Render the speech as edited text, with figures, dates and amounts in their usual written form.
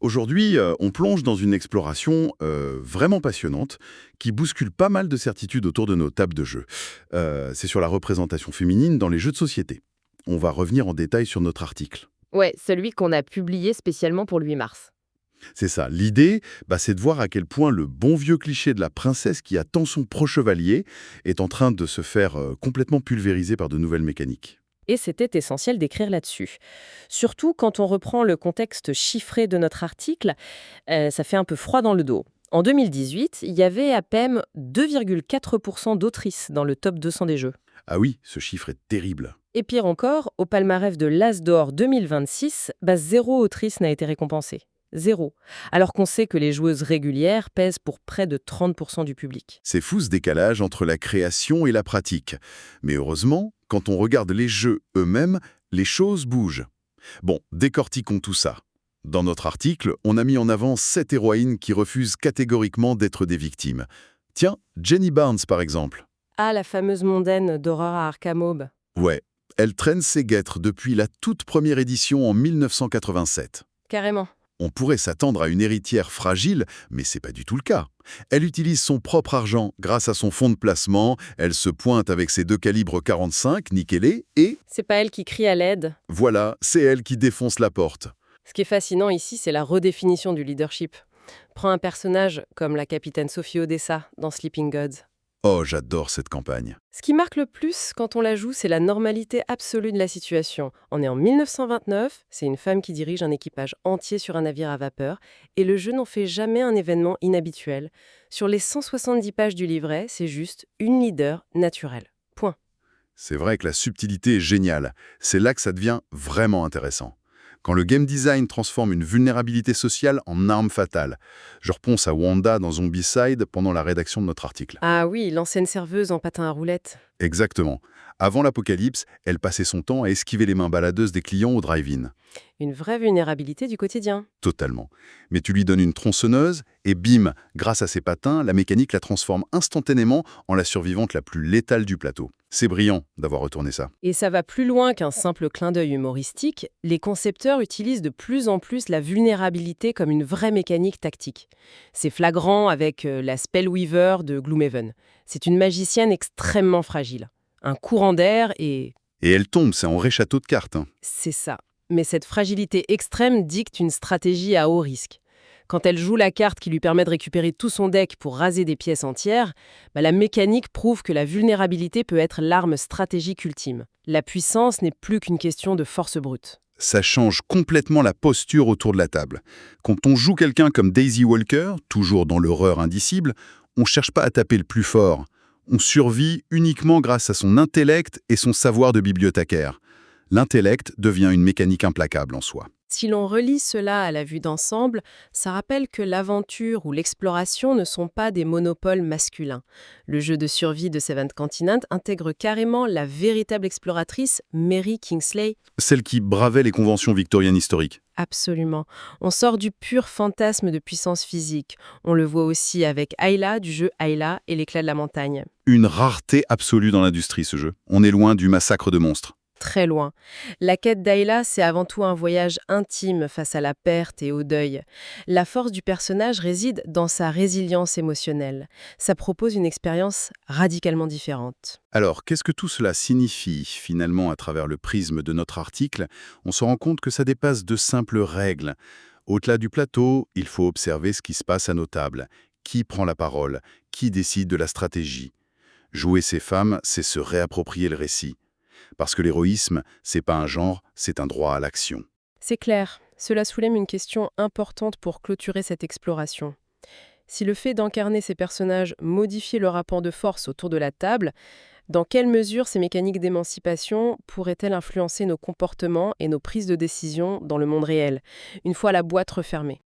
Aujourd'hui, on plonge dans une exploration vraiment passionnante qui bouscule pas mal de certitudes autour de nos tables de jeu. C'est sur la représentation féminine dans les jeux de société. On va revenir en détail sur notre article. Ouais, celui qu'on a publié spécialement pour le 8 mars. C'est ça. L'idée, c'est de voir à quel point le bon vieux cliché de la princesse qui attend son pro-chevalier est en train de se faire complètement pulvériser par de nouvelles mécaniques. Et c'était essentiel d'écrire là-dessus. Surtout quand on reprend le contexte chiffré de notre article, ça fait un peu froid dans le dos. En 2018, il y avait à peine 2,4% d'autrices dans le top 200 des jeux. Ah oui, ce chiffre est terrible. Et pire encore, au palmarès de l'As d'Or 2026, zéro autrice n'a été récompensée. Zéro. Alors qu'on sait que les joueuses régulières pèsent pour près de 30% du public. C'est fou ce décalage entre la création et la pratique. Mais heureusement, quand on regarde les jeux eux-mêmes, les choses bougent. Bon, décortiquons tout ça. Dans notre article, on a mis en avant 7 héroïnes qui refusent catégoriquement d'être des victimes. Tiens, Jenny Barnes par exemple. Ah, la fameuse mondaine d'Aurora Arkham Aube. Ouais, elle traîne ses guêtres depuis la toute première édition en 1987. Carrément. On pourrait s'attendre à une héritière fragile, mais c'est pas du tout le cas. Elle utilise son propre argent grâce à son fonds de placement, elle se pointe avec ses 2 calibres 45, nickelés, et C'est pas elle qui crie à l'aide. voilà, c'est elle qui défonce la porte. Ce qui est fascinant ici, c'est la redéfinition du leadership. Prends un personnage comme la capitaine Sophie Odessa dans Sleeping Gods. Oh, j'adore cette campagne. Ce qui marque le plus quand on la joue, c'est la normalité absolue de la situation. On est en 1929, c'est une femme qui dirige un équipage entier sur un navire à vapeur, et le jeu n'en fait jamais un événement inhabituel. Sur les 170 pages du livret, c'est juste une leader naturelle. Point. C'est vrai que la subtilité est géniale. C'est là que ça devient vraiment intéressant. Quand le game design transforme une vulnérabilité sociale en arme fatale. Je repense à Wanda dans Zombicide pendant la rédaction de notre article. Ah oui, l'ancienne serveuse en patin à roulettes. Exactement. Avant l'apocalypse, elle passait son temps à esquiver les mains baladeuses des clients au drive-in. Une vraie vulnérabilité du quotidien. Totalement. Mais tu lui donnes une tronçonneuse et bim, grâce à ses patins, la mécanique la transforme instantanément en la survivante la plus létale du plateau. C'est brillant d'avoir retourné ça. Et ça va plus loin qu'un simple clin d'œil humoristique. Les concepteurs utilisent de plus en plus la vulnérabilité comme une vraie mécanique tactique. C'est flagrant avec la Spellweaver de Gloomhaven. C'est une magicienne extrêmement fragile. Un courant d'air et... Et elle tombe, c'est en vrai château de cartes. C'est ça. Mais cette fragilité extrême dicte une stratégie à haut risque. Quand elle joue la carte qui lui permet de récupérer tout son deck pour raser des pièces entières, la mécanique prouve que la vulnérabilité peut être l'arme stratégique ultime. La puissance n'est plus qu'une question de force brute. Ça change complètement la posture autour de la table. Quand on joue quelqu'un comme Daisy Walker, toujours dans l'horreur indicible, on ne cherche pas à taper le plus fort. On survit uniquement grâce à son intellect et son savoir de bibliothécaire. L'intellect devient une mécanique implacable en soi. Si l'on relie cela à la vue d'ensemble, ça rappelle que l'aventure ou l'exploration ne sont pas des monopoles masculins. Le jeu de survie de Seventh Continent intègre carrément la véritable exploratrice Mary Kingsley. Celle qui bravait les conventions victoriennes historiques. Absolument. On sort du pur fantasme de puissance physique. On le voit aussi avec Ayla du jeu Ayla et l'éclat de la montagne. Une rareté absolue dans l'industrie, ce jeu. On est loin du massacre de monstres. Très loin. La quête d'Ayla, c'est avant tout un voyage intime face à la perte et au deuil. La force du personnage réside dans sa résilience émotionnelle. Ça propose une expérience radicalement différente. Alors, qu'est-ce que tout cela signifie, finalement, à travers le prisme de notre article? On se rend compte que ça dépasse de simples règles. Au-delà du plateau, il faut observer ce qui se passe à nos tables. Qui prend la parole? Qui décide de la stratégie? Jouer ces femmes, c'est se réapproprier le récit. Parce que l'héroïsme, c'est pas un genre, c'est un droit à l'action. C'est clair. Cela soulève une question importante pour clôturer cette exploration. Si le fait d'incarner ces personnages modifie le rapport de force autour de la table, dans quelle mesure ces mécaniques d'émancipation pourraient-elles influencer nos comportements et nos prises de décision dans le monde réel, une fois la boîte refermée ?